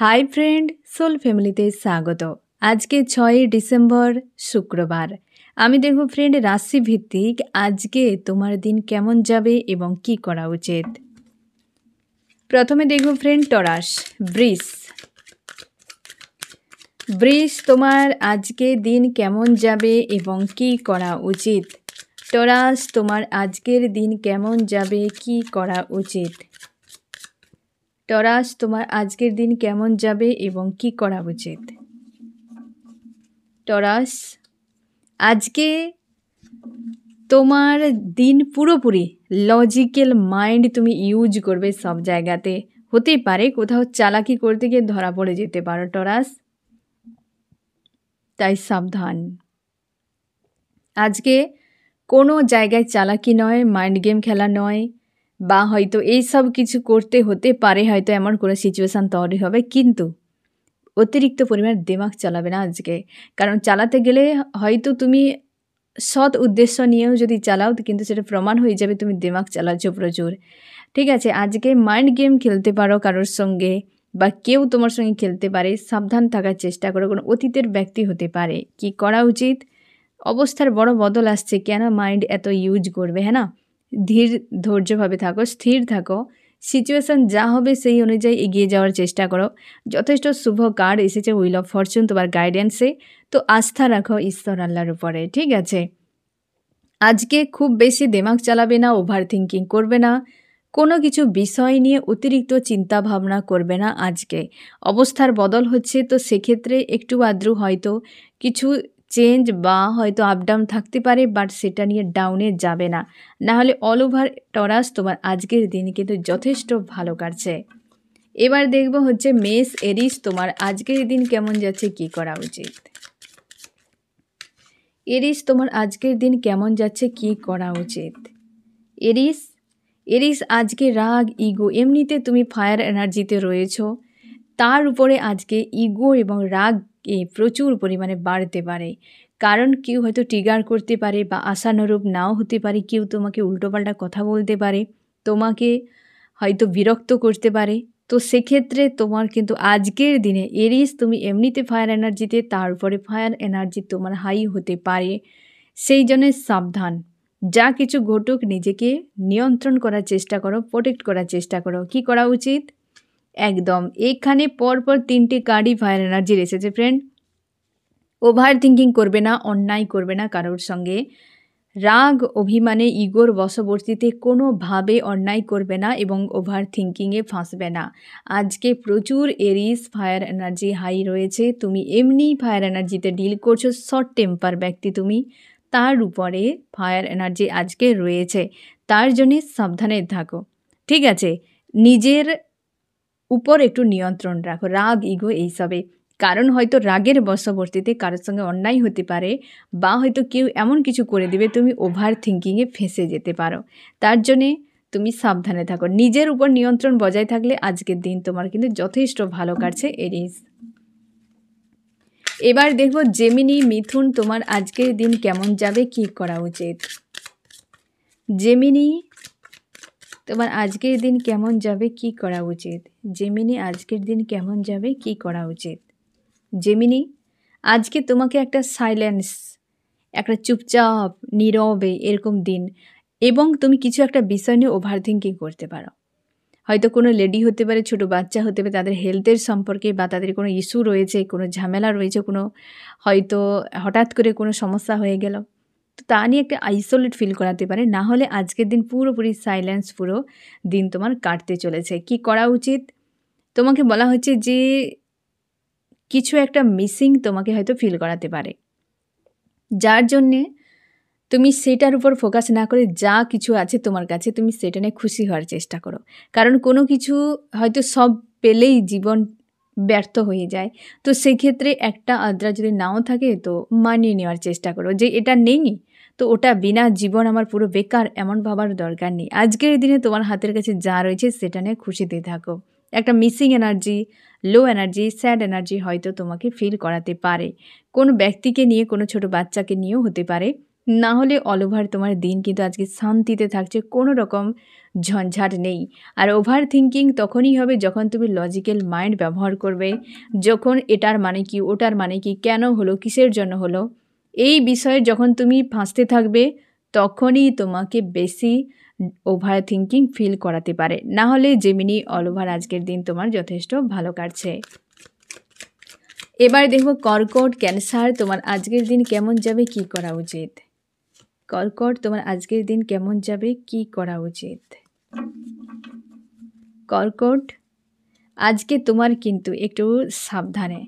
Hi friend, soul ফ্যামিলিতে স্বাগত। আজকে 6 ডিসেম্বর শুক্রবার। আমি দেখব ফ্রেন্ড রাশি ভিত্তিক আজকে তোমার দিন কেমন যাবে এবং কি করা উচিত। প্রথমে দেখব ফ্রেন্ড টরাস, বৃষ তোমার আজকে দিন কেমন যাবে এবং কি করা উচিত। টরাস তোমার আজকের দিন কেমন যাবে, কি করা উচিত। টরাস তোমার আজকের দিন কেমন যাবে এবং কি করা উচিত। টরাস আজকে তোমার দিন পুরোপুরি লজিক্যাল মাইন্ড তুমি ইউজ করবে সব জায়গাতে। হতেই পারে কোথাও চালাকি করতে গিয়ে ধরা পড়ে যেতে পারো টরাস, তাই সাবধান। আজকে কোনো জায়গায় চালাকি নয়, মাইন্ড গেম খেলা নয়, বা হয়তো এই সব কিছু করতে হতে পারে, হয়তো এমন কোনো সিচুয়েশান তৈরি হবে, কিন্তু অতিরিক্ত পরিমাণ দিমাগ চালাবে না আজকে। কারণ চালাতে গেলে হয়তো তুমি সৎ উদ্দেশ্য নিয়েও যদি চালাও কিন্তু সেটা প্রমাণ হয়ে যাবে তুমি দিমাগ চালাচ্ছ প্রচুর। ঠিক আছে, আজকে মাইন্ড গেম খেলতে পারো কারোর সঙ্গে, বা কেউ তোমার সঙ্গে খেলতে পারে। সাবধান থাকার চেষ্টা করো, কোনো অতীতের ব্যক্তি হতে পারে। কি করা উচিত, অবস্থার বড় বদল আসছে, কেন মাইন্ড এত ইউজ করবে, হ্যাঁ না। ধৈর্যভাবে থাকো, স্থির থাকো, সিচুয়েশান যা হবে সেই অনুযায়ী এগিয়ে যাওয়ার চেষ্টা করো। যথেষ্ট শুভ কার্ড এসেছে হুইল অফ ফরচুন তোমার গাইডেন্সে, তো আস্থা রাখো ঈশ্বর আল্লাহর উপরে। ঠিক আছে, আজকে খুব বেশি দিমাগ চালাবে না, ওভার থিঙ্কিং করবে না, কোনো কিছু বিষয় নিয়ে অতিরিক্ত চিন্তা ভাবনা করবে না। আজকে অবস্থার বদল হচ্ছে, তো সেক্ষেত্রে একটু আদ্রু হয়তো কিছু চেঞ্জ বা হয়তো আপ ডাউন থাকতে পারে, বাট সেটা নিয়ে ডাউনে যাবে না। নাহলে অল ওভার টরাস তোমার আজকের দিন কিন্তু যথেষ্ট ভালো কাটছে। এবার দেখব হচ্ছে মেষ, এরিস তোমার আজকের দিন কেমন যাচ্ছে, কি করা উচিত। এরিস তোমার আজকের দিন কেমন যাচ্ছে, কি করা উচিত। এরিস আজকে রাগ, ইগো, এমনিতে তুমি ফায়ার এনার্জিতে রয়েছো, তার উপরে আজকে ইগো এবং রাগ প্রচুর পরিমাণে বাড়তে পারে। কারণ কেউ হয়তো ট্রিগার করতে পারে বা আশানুরূপ নাও হতে পারে, কেউ তোমাকে উল্টোপাল্টা কথা বলতে পারে, তোমাকে হয়তো বিরক্ত করতে পারে। তো সেক্ষেত্রে তোমার কিন্তু আজকের দিনে এরিস তুমি এমনিতে ফায়ার এনার্জিতে, তার উপরে ফায়ার এনার্জি তোমার হাই হতে পারে। সেই জন্য সাবধান, যা কিছু ঘটুক নিজেকে নিয়ন্ত্রণ করার চেষ্টা করো, প্রোটেক্ট করার চেষ্টা করো। কি করা উচিত, একদম এখানে পরপর 3টে কার্ডই ফায়ার এনার্জির এসেছে ফ্রেন্ড। ওভার থিঙ্কিং করবে না, অন্যায় করবে না কারোর সঙ্গে, রাগ অভিমানে ইগোর বশবর্তীতে কোনোভাবে অন্যায় করবে না এবং ওভার থিঙ্কিংয়ে ফাঁসবে না। আজকে প্রচুর এরিস ফায়ার এনার্জি হাই রয়েছে, তুমি এমনি ফায়ার এনার্জিতে ডিল করছো, শর্ট টেম্পার ব্যক্তি তুমি, তার উপরে ফায়ার এনার্জি আজকে রয়েছে, তার জন্যে সাবধানে থাকো। ঠিক আছে, নিজের উপর একটু নিয়ন্ত্রণ রাখো, রাগ ইগো এইসবে। কারণ হয়তো রাগের বশবর্তীতে কারোর সঙ্গে অন্যায় হতে পারে, বা হয়তো কেউ এমন কিছু করে দেবে তুমি ওভার থিঙ্কিংয়ে ফেঁসে যেতে পারো। তার জন্যে তুমি সাবধানে থাকো, নিজের উপর নিয়ন্ত্রণ বজায় থাকলে আজকের দিন তোমার কিন্তু যথেষ্ট ভালো কাটছে এরিস। এবার দেখব জেমিনি, মিথুন তোমার আজকের দিন কেমন যাবে, কি করা উচিত। জেমিনি তোমার আজকের দিন কেমন যাবে, কি করা উচিত। জেমিনি আজকের দিন কেমন যাবে, কি করা উচিত। জেমিনি আজকে তোমাকে একটা সাইলেন্স, একটা চুপচাপ নীরবে এরকম দিন, এবং তুমি কিছু একটা বিষয় নিয়ে ওভার থিঙ্কিং করতে পারো। হয়তো কোনো লেডি হতে পারে, ছোটো বাচ্চা হতে পারে, তাদের হেলথের সম্পর্কে বা তাদের কোনো ইস্যু রয়েছে, কোনো ঝামেলা রয়েছে, কোনো হয়তো হঠাৎ করে কোনো সমস্যা হয়ে গেল, তো তা নিয়ে একটা আইসোলেট ফিল করাতে পারে। না হলে আজকের দিন পুরোপুরি সাইলেন্স, পুরো দিন তোমার কাটতে চলেছে। কি করা উচিত, তোমাকে বলা হচ্ছে যে কিছু একটা মিসিং তোমাকে হয়তো ফিল করাতে পারে, যার জন্যে তুমি সেটার উপর ফোকাস না করে যা কিছু আছে তোমার কাছে তুমি সেটা নিয়ে খুশি হওয়ার চেষ্টা করো। কারণ কোনো কিছু হয়তো সব পেলেই জীবন ব্যর্থ হয়ে যায়, তো সেক্ষেত্রে একটা আদ্রা যদি নাও থাকে তো মানিয়ে নেওয়ার চেষ্টা করো যে এটা নেই তো ওটা বিনা জীবন আমার পুরো বেকার, এমন ভাবার দরকার নেই। আজকের দিনে তোমার হাতের কাছে যা রয়েছে সেটা নিয়ে খুশিতে থাকো। একটা missing energy, low energy, sad energy হয়তো তোমাকে ফিল করাতে পারে, কোনো ব্যক্তিকে নিয়ে, কোনো ছোট বাচ্চাকে নিয়েও হতে পারে, না হলে অল ওভার তোমার দিন কিন্তু আজকে শান্তিতে থাকছে, কোনো রকম ঝঞ্ঝাট নেই। আর ওভার থিঙ্কিং তখনই হবে যখন তুমি লজিক্যাল মাইন্ড ব্যবহার করবে, যখন এটার মানে কি, ওটার মানে কি, কেন হলো, কিসের জন্য হলো, এই বিষয়ে যখন তুমি ফাঁসতে থাকবে তখনই তোমাকে বেশি ওভার থিঙ্কিং ফিল করাতে পারে। না হলে জেমিনি অল ওভার আজকের দিন তোমার যথেষ্ট ভালো কাটছে। এবার দেখব কর্কট ক্যান্সার তোমার আজকের দিন কেমন যাবে, কি করা উচিত। কর্কট তোমার আজকের দিন কেমন যাবে, কি করা উচিত। কর্কট আজকে তোমার কিন্তু একটু সাবধানে।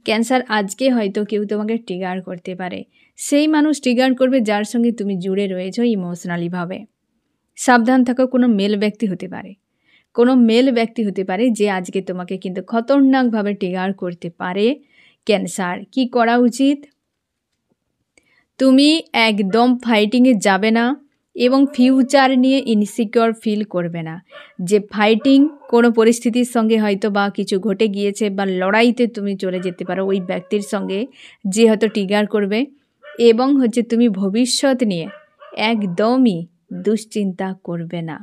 ক্যান্সার আজকে হয়তো কেউ তোমাকে ট্রিগার করতে পারে, সেই মানুষ ট্রিগার করবে যার সঙ্গে তুমি জুড়ে রয়েছো ইমোশনালিভাবে। সাবধান থাকো, কোনো মেল ব্যক্তি হতে পারে, কোনো মেল ব্যক্তি হতে পারে যে আজকে তোমাকে কিন্তু খতরনাকভাবে ট্রিগার করতে পারে। ক্যান্সার কি করা উচিত, তুমি একদম ফাইটিংয়ে যাবে না এবং ফিউচার নিয়ে ইনসিকিওর ফিল করবে না। যে ফাইটিং কোনো পরিস্থিতির সঙ্গে হয়তো বা কিছু ঘটে গিয়েছে বা লড়াইতে তুমি চলে যেতে পারো ওই ব্যক্তির সঙ্গে যে হয়তো ট্রিগার করবে, এবং তুমি ভবিষ্যৎ নিয়ে একদমই দুশ্চিন্তা করবে না।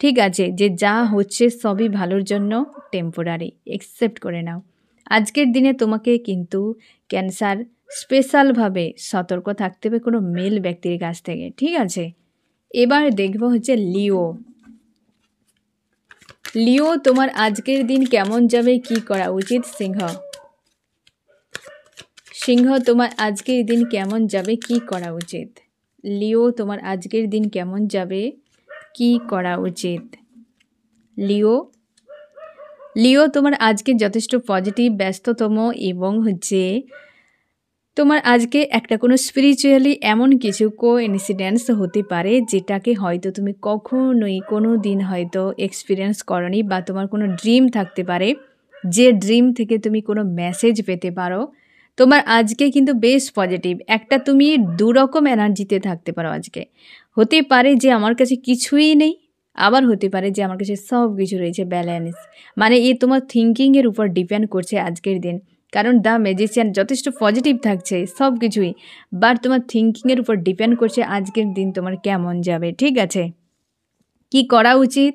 ঠিক আছে, যে যা হচ্ছে সবই ভালোর জন্য, টেম্পোরারি, অ্যাকসেপ্ট করে নাও। আজকের দিনে তোমাকে কিন্তু ক্যান্সার স্পেশালভাবে সতর্ক থাকতে হবে কোনো মেল ব্যক্তির কাছ থেকে। ঠিক আছে, এবার দেখব লিও। লিও তোমার আজকের দিন কেমন যাবে, কি করা উচিত। সিংহ, সিংহ তোমার আজকের দিন কেমন যাবে, কি করা উচিত। লিও তোমার আজকের দিন কেমন যাবে, কি করা উচিত। লিও, লিও তোমার আজকে যথেষ্ট পজিটিভ, ব্যস্ততম এবং তোমার আজকে একটা কোনো স্পিরিচুয়ালি এমন কিছু ইনসিডেন্টস হতে পারে যেটাকে হয়তো তুমি কখনোই কোনো দিন হয়তো এক্সপিরিয়েন্স করনি, বা তোমার কোনো ড্রিম থাকতে পারে যে ড্রিম থেকে তুমি কোনো মেসেজ পেতে পারো। তোমার আজকে কিন্তু বেশ পজিটিভ, একটা তুমি দুরকম এনার্জিতে থাকতে পারো আজকে। হতে পারে যে আমার কাছে কিছুই নেই, আবার হতে পারে যে আমার কাছে সব কিছু রয়েছে, ব্যালেন্স। মানে তোমার থিঙ্কিংয়ের উপর ডিপেন্ড করছে আজকের দিন, কারণ দ্য ম্যাজিশিয়ান যথেষ্ট পজিটিভ থাকছে সব কিছুই, বাট তোমার থিঙ্কিংয়ের উপর ডিপেন্ড করছে আজকের দিন তোমার কেমন যাবে। ঠিক আছে, কি করা উচিত,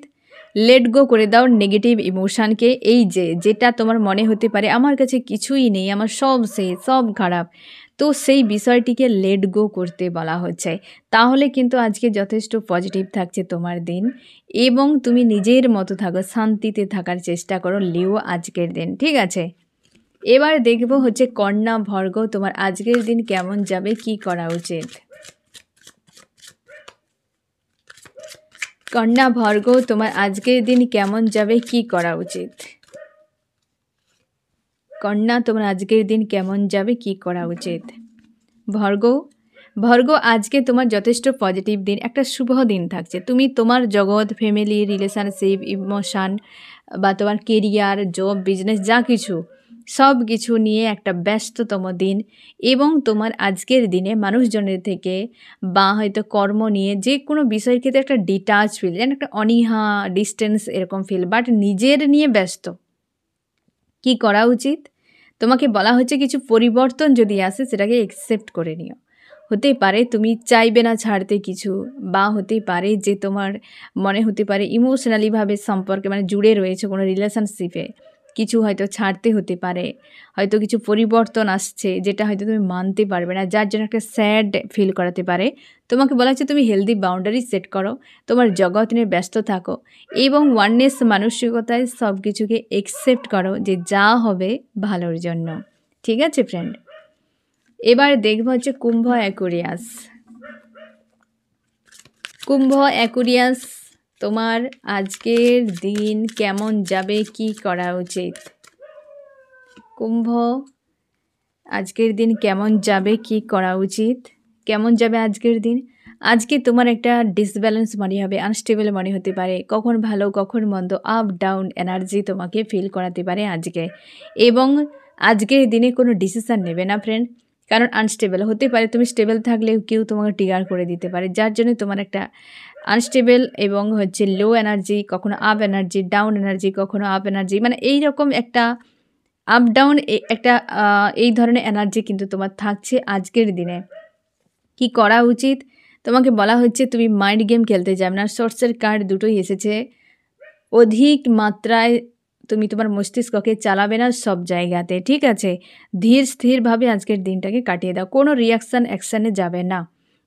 লেট গো করে দাও নেগেটিভ ইমোশানকে। এই যেটা তোমার মনে হতে পারে আমার কাছে কিছুই নেই, আমার সব সব খারাপ, তো সেই বিষয়টিকে লেট গো করতে বলা হচ্ছে। তাহলে কিন্তু আজকে যথেষ্ট পজিটিভ থাকছে তোমার দিন, এবং তুমি নিজের মতো থাকো, শান্তিতে থাকার চেষ্টা করো লিও আজকের দিন। ঠিক আছে, এবার দেখব কন্যা ভর্গ তোমার আজকের দিন কেমন যাবে, কি করা উচিত। কন্যা ভর্গ তোমার আজকের দিন কেমন যাবে, কি করা উচিত। কন্যা তোমার আজকের দিন কেমন যাবে, কি করা উচিত। ভর্গ, ভর্গ আজকে তোমার যথেষ্ট পজিটিভ দিন, একটা শুভ দিন থাকছে। তুমি তোমার জগৎ, ফ্যামিলি, রিলেশনশিপ, ইমোশান বা তোমার কেরিয়ার, জব, বিজনেস যা কিছু সব কিছু নিয়ে একটা ব্যস্ততম দিন, এবং তোমার আজকের দিনে মানুষজনের থেকে বা হয়তো কর্ম নিয়ে যে কোনো বিষয়ের ক্ষেত্রে একটা ডিটাচ ফিল, যেন একটা অনীহা, ডিস্টেন্স এরকম ফিল, বাট নিজের নিয়ে ব্যস্ত। কি করা উচিত, তোমাকে বলা হচ্ছে কিছু পরিবর্তন যদি আসে সেটাকে অ্যাকসেপ্ট করে নিও। হতে পারে তুমি চাইবে না ছাড়তে কিছু, বা হতে পারে যে তোমার মনে হতে পারে ইমোশনালিভাবে সম্পর্কে মানে জুড়ে রয়েছে কোনো রিলেশনশিপে, কিছু হয়তো ছাড়তে হতে পারে, হয়তো কিছু পরিবর্তন আসছে যেটা হয়তো তুমি মানতে পারবে না, যার জন্য একটা স্যাড ফিল করাতে পারে। তোমাকে বলা হচ্ছে তুমি হেলদি বাউন্ডারি সেট করো, তোমার জগৎ নিয়ে ব্যস্ত থাকো, এবং ওয়াননেস মানসিকতায় সব কিছুকে অ্যাকসেপ্ট করো যে যা হবে ভালোর জন্য। ঠিক আছে ফ্রেন্ড, এবার দেখব কুম্ভ অ্যাকুরিয়াস। কুম্ভ অ্যাকুরিয়াস তোমার আজকের দিন কেমন যাবে, কি করা উচিত। কুম্ভ আজকের দিন কেমন যাবে, কি করা উচিত। কেমন যাবে আজকের দিন, আজকে তোমার একটা ডিসব্যালেন্স মনে হবে, আনস্টেবল মনে হতে পারে, কখন ভালো কখন মন্দ, আপ ডাউন এনার্জি তোমাকে ফিল করাতে পারে আজকে। এবং আজকের দিনে কোনো ডিসিশান নেবে না ফ্রেন্ড, কারণ আনস্টেবল হতে পারে। তুমি স্টেবল থাকলে কেউ তোমাকে ট্রিগার করে দিতে পারে, যার জন্য তোমার একটা আনস্টেবল এবং লো এনার্জি, কখনো আপ এনার্জি, ডাউন এনার্জি, কখনো আপ এনার্জি, মানে এইরকম একটা আপ ডাউন একটা এই ধরনের এনার্জি কিন্তু তোমার থাকছে আজকের দিনে। কি করা উচিত? তোমাকে বলা হচ্ছে তুমি মাইন্ড গেম খেলতে যাবে না। সোর্সের কার্ড দুটোই এসেছে। অধিক মাত্রায় তুমি তোমার মস্তিষ্ককে চালাবে না সব জায়গাতে, ঠিক আছে? ধীর স্থিরভাবে আজকের দিনটাকে কাটিয়ে দাও। কোনো রিয়াকশান অ্যাকশানে যাবে না।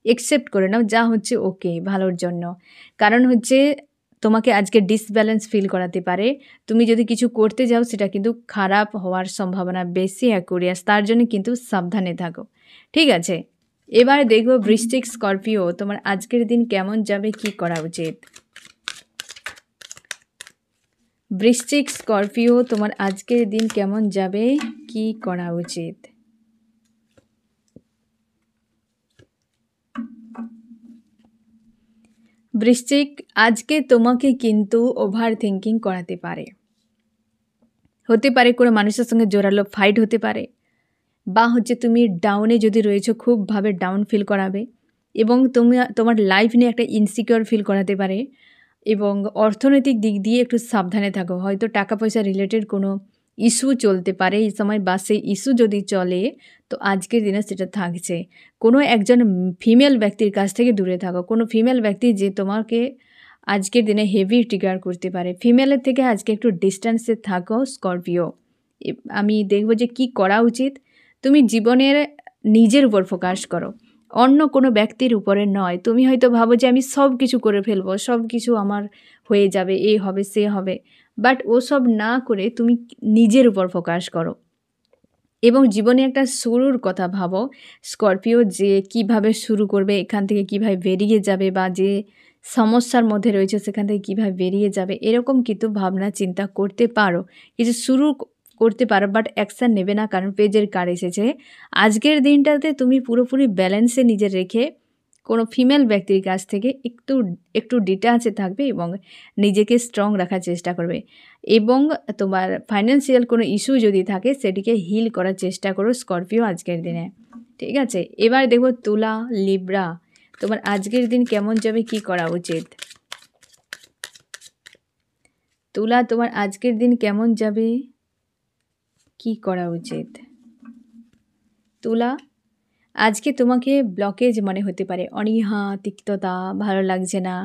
একসেপ্ট করে নাও যা হচ্ছে ওকে, ভালোর জন্য। কারণ হচ্ছে তোমাকে আজকে ডিসব্যালেন্স ফিল করাতে পারে। তুমি যদি কিছু করতে যাও সেটা কিন্তু খারাপ হওয়ার সম্ভাবনা বেশি অ্যাকুরিয়াস, তার জন্য কিন্তু সাবধানে থাকো, ঠিক আছে? এবার দেখব বৃশ্চিক, স্করপিও তোমার আজকের দিন কেমন যাবে, কি করা উচিত? বৃশ্চিক, স্করপিও তোমার আজকের দিন কেমন যাবে, কি করা উচিত? বৃশ্চিক, আজকে তোমাকে কিন্তু ওভার থিঙ্কিং করাতে পারে। হতে পারে কোনো মানুষের সঙ্গে জোরালো ফাইট হতে পারে, বা হচ্ছে তুমি ডাউনে যদি রয়েছো খুবভাবে ডাউন ফিল করাবে, এবং তুমি তোমার লাইফ নিয়ে একটা ইনসিকিউর ফিল করাতে পারে। এবং অর্থনৈতিক দিক দিয়ে একটু সাবধানে থাকো। হয়তো টাকা পয়সা রিলেটেড কোনো ইস্যু চলতে পারে এই সময়, বা সেই ইস্যু যদি চলে তো আজকের দিনে সেটা থাকছে। কোনো একজন ফিমেল ব্যক্তির কাছ থেকে দূরে থাকো। কোনো ফিমেল ব্যক্তি যে তোমাকে আজকের দিনে হেভি ট্রিগার করতে পারে, ফিমেলের থেকে আজকে একটু ডিস্ট্যান্সে থাকো স্করপিও। আমি দেখব যে কি করা উচিত। তুমি জীবনের নিজের উপর ফোকাস করো, অন্য কোনো ব্যক্তির উপরে নয়। তুমি হয়তো ভাবো যে আমি সব কিছু করে ফেলবো, সব কিছু আমার হয়ে যাবে, এ হবে সে হবে, বাট ওসব না করে তুমি নিজের উপর ফোকাস করো এবং জীবনে একটা শুরুর কথা ভাবো স্করপিও, যে কিভাবে শুরু করবে, এখান থেকে কিভাবে বেরিয়ে যাবে, বা যে সমস্যার মধ্যে রয়েছে সেখান থেকে কীভাবে বেরিয়ে যাবে, এরকম কিন্তু ভাবনা চিন্তা করতে পারো, কিছু শুরু করতে পারো, বাট অ্যাকশান নেবে না, কারণ পেজের কার্ড এসেছে। আজকের দিনটাতে তুমি পুরোপুরি ব্যালেন্সে নিজে রেখে কোনো ফিমেল ব্যক্তির কাছ থেকে একটু ডিটাচে থাকবে এবং নিজেকে স্ট্রং রাখার চেষ্টা করবে। এবং তোমার ফাইন্যান্সিয়াল কোনো ইস্যু যদি থাকে সেটিকে হিল করার চেষ্টা করো স্করপিও আজকের দিনে, ঠিক আছে? এবার দেখো তুলা, লিব্রা তোমার আজকের দিন কেমন যাবে, কি করা উচিত? তুলা, তোমার আজকের দিন কেমন যাবে, কি করা উচিত? তুলা, আজকে তোমাকে ব্লকেজ মনে হতে পারে, অনীহা, তিক্ততা, ভালো লাগছে না,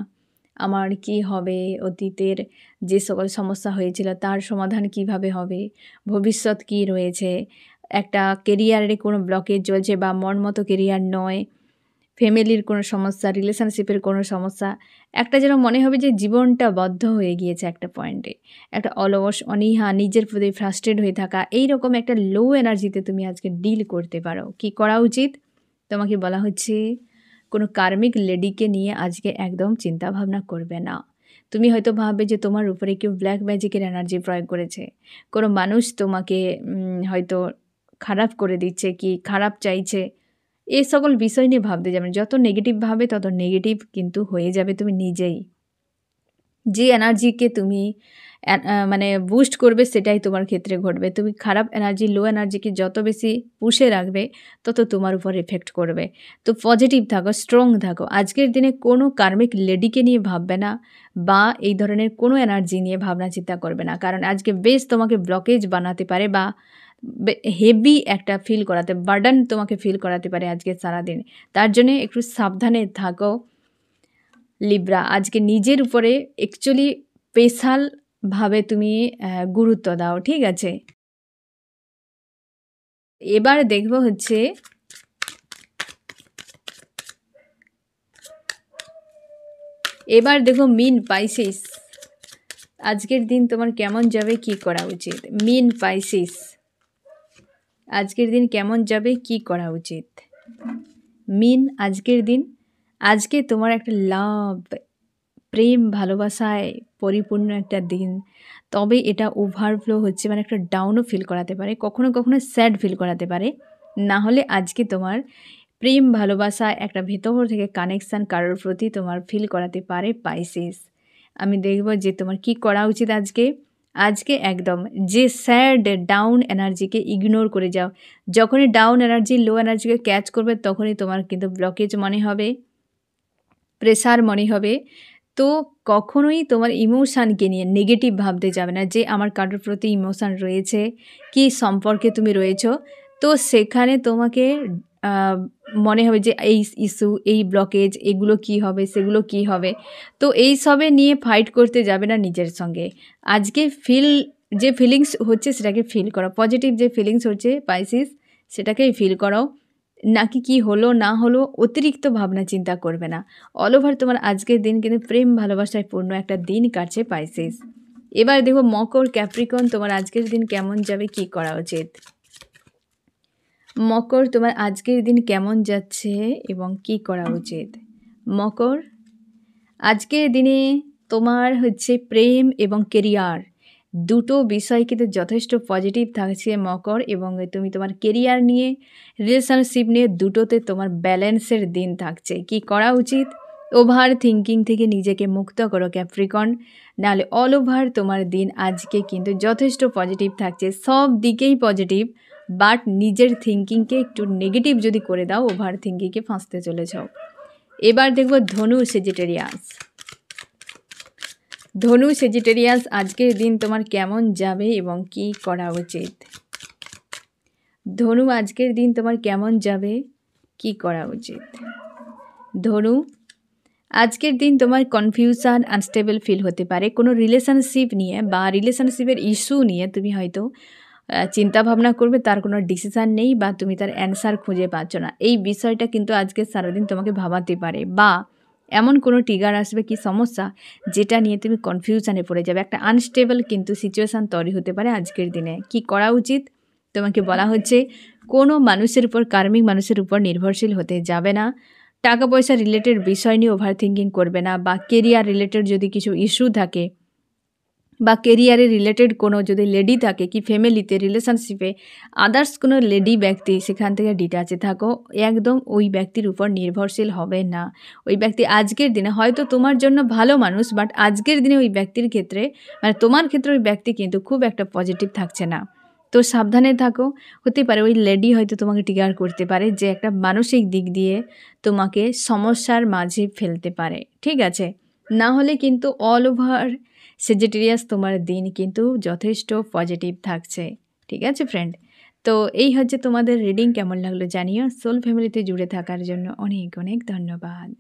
আমার কি হবে, অতীতের যে সকল সমস্যা হয়েছিল তার সমাধান কিভাবে হবে, ভবিষ্যৎ কি রয়েছে, একটা কেরিয়ারে কোনো ব্লকেজ চলছে বা মন মতো কেরিয়ার নয়, ফ্যামিলির কোনো সমস্যা, রিলেশনশিপের কোনো সমস্যা, একটা যেন মনে হবে যে জীবনটা বদ্ধ হয়ে গিয়েছে একটা পয়েন্টে, একটা অলস, অনীহা, নিজের প্রতি ফ্রাস্ট্রেট হয়ে থাকা, এইরকম একটা লো এনার্জিতে তুমি আজকে ডিল করতে পারো। কি করা উচিত? তোমাকে বলা হচ্ছে কোনো কার্মিক লেডিকে নিয়ে আজকে একদম চিন্তা ভাবনা করবে না। তুমি হয়তো ভাববে যে তোমার উপরে কেউ ব্ল্যাক ম্যাজিকের এনার্জি প্রয়োগ করেছে, কোনো মানুষ তোমাকে হয়তো খারাপ করে দিচ্ছে, কি খারাপ চাইছে, এই সকল বিষয় নিয়ে ভাবতে যাবে না। যত নেগেটিভ ভাবে তত নেগেটিভ কিন্তু হয়ে যাবে তুমি নিজেই। যে এনার্জিকে তুমি মানে বুস্ট করবে সেটাই তোমার ক্ষেত্রে ঘটবে। তুমি খারাপ এনার্জি, লো এনার্জিকে যত বেশি পুষে রাখবে তত তোমার উপর এফেক্ট করবে। তো পজিটিভ থাকো, স্ট্রং থাকো। আজকের দিনে কোনো কার্মিক লেডিকে নিয়ে ভাববে না, বা এই ধরনের কোনো এনার্জি নিয়ে ভাবনা চিন্তা করবে না, কারণ আজকে বেশ তোমাকে ব্লকেজ বানাতে পারে, বা হেভি একটা ফিল করাতে, বার্ডেন তোমাকে ফিল করাতে পারে আজকে সারাদিন। তার জন্য একটু সাবধানে থাকো লিব্রা। আজকে নিজের উপরে অ্যাকচুয়ালি স্পেশালভাবে তুমি গুরুত্ব দাও, ঠিক আছে? এবার দেখব হচ্ছে এবার দেখো মিন, পাইসিস আজকের দিন তোমার কেমন যাবে, কি করা উচিত? মিন, পাইসিস আজকের দিন কেমন যাবে, কি করা উচিত? মিন, আজকের দিন, আজকে তোমার একটা লাভ, প্রেম, ভালোবাসায় পরিপূর্ণ একটা দিন। তবে এটা ওভারফ্লো হচ্ছে, মানে একটা ডাউনও ফিল করাতে পারে, কখনো কখনো স্যাড ফিল করাতে পারে। না হলে আজকে তোমার প্রেম, ভালোবাসা, একটা ভেতর থেকে কানেকশান কারোর প্রতি তোমার ফিল করাতে পারে পাইসিস। আমি দেখব যে তোমার কি করা উচিত আজকে। আজকে একদম যে স্যাড, ডাউন এনার্জিকে ইগনোর করে যাও। যখনই ডাউন এনার্জি, লো এনার্জিকে ক্যাচ করবে তখনই তোমার কিন্তু ব্লকেজ মনে হবে, প্রেশার মনে হবে। তো কখনোই তোমার ইমোশানকে নিয়ে নেগেটিভ ভাবতে যাবে না, যে আমার কারোর প্রতি ইমোশান রয়েছে, কি সম্পর্কে তুমি রয়েছো, তো সেখানে তোমাকে মনে হবে যে এই ইস্যু, এই ব্লকেজ, এগুলো কি হবে, সেগুলো কি হবে। তো এইসবে নিয়ে ফাইট করতে যাবে না নিজের সঙ্গে। আজকে যে ফিলিংস হচ্ছে সেটাকে ফিল করো। পজিটিভ যে ফিলিংস হচ্ছে পাইসিস, সেটাকেই ফিল করো। নাকি কি হলো না হলো অতিরিক্ত ভাবনা চিন্তা করবে না। অল ওভার তোমার আজকের দিন কিন্তু প্রেম ভালোবাসায় পূর্ণ একটা দিন কাটছে পাইসিস। এবার দেখো মকর, ক্যাপ্রিকন, তোমার আজকের দিন কেমন যাবে, কি করা উচিত। মকর, তোমার আজকের দিন কেমন যাচ্ছে এবং কি করা উচিত। মকর, আজকের দিনে তোমার হচ্ছে প্রেম এবং কেরিয়ার দুটো বিষয় কিন্তু যথেষ্ট পজিটিভ থাকছে মকর, এবং তুমি তোমার কেরিয়ার নিয়ে, রিলেশনশিপ নিয়ে দুটোতে তোমার ব্যালেন্সের দিন থাকছে। কি করা উচিত, ওভার থিঙ্কিং থেকে নিজেকে মুক্ত করো ক্যাপ্রিকন, নাহলে অল ওভার তোমার দিন আজকে কিন্তু যথেষ্ট পজিটিভ থাকছে, সব দিকেই পজিটিভ। বাট নিজের থিঙ্কিংকে একটু নেগেটিভ যদি করে দাও, ওভার থিঙ্কিংকে ফাঁসতে চলেছ। এবার দেখব ধনু, সেজিটেরিয়াস। ধনু, সেজিটেরিয়াস, আজকের দিন তোমার কেমন যাবে এবং কি করা উচিত। ধনু, আজকের দিন তোমার কেমন যাবে, কি করা উচিত। ধনু, আজকের দিন তোমার কনফিউশন, আনস্টেবল ফিল হতে পারে কোনো রিলেশনশিপ নিয়ে বা রিলেশনশিপের ইস্যু নিয়ে। তুমি হয়তো চিন্তা ভাবনা করবে, তার কোনো ডিসিশান নেই বা তুমি তার অ্যান্সার খুঁজে পাচ্ছ না। এই বিষয়টা কিন্তু আজকে সারাদিন তোমাকে ভাবাতে পারে, বা এমন কোনো ট্রিগার আসবে কি সমস্যা যেটা নিয়ে তুমি কনফিউশনে পড়ে যাবে। একটা আনস্টেবল কিন্তু সিচুয়েশান তৈরি হতে পারে আজকের দিনে। কি করা উচিত, তোমাকে বলা হচ্ছে কোনো মানুষের উপর, কার্মিক মানুষের উপর নির্ভরশীল হতে যাবে না। টাকা পয়সা রিলেটেড বিষয় নিয়ে ওভার থিঙ্কিং করবে না, বা কেরিয়ার রিলেটেড যদি কিছু ইস্যু থাকে, বা কেরিয়ারে রিলেটেড কোনো যদি লেডি থাকে, কি ফ্যামিলিতে, রিলেশনশিপে আদার্স কোনো লেডি ব্যক্তি, সেখান থেকে ডিটাচে থাকো। একদম ওই ব্যক্তির উপর নির্ভরশীল হবে না। ওই ব্যক্তি আজকের দিনে হয়তো তোমার জন্য ভালো মানুষ, বাট আজকের দিনে ওই ব্যক্তির ক্ষেত্রে, মানে তোমার ক্ষেত্রে ওই ব্যক্তি কিন্তু খুব একটা পজিটিভ থাকছে না। তো সাবধানে থাকো। হতে পারে ওই লেডি হয়তো তোমাকে ট্রিগার করতে পারে, যে একটা মানসিক দিক দিয়ে তোমাকে সমস্যার মাঝে ফেলতে পারে। ঠিক আছে, না হলে কিন্তু অল ওভার সেজিটেরিয়াস তোমার দিন কিন্তু যথেষ্ট পজিটিভ থাকছে। ঠিক আছে ফ্রেন্ড, তো এই হচ্ছে তোমাদের রিডিং। কেমন লাগলো জানিও। সোল ফ্যামিলিতে জুড়ে থাকার জন্য অনেক অনেক ধন্যবাদ।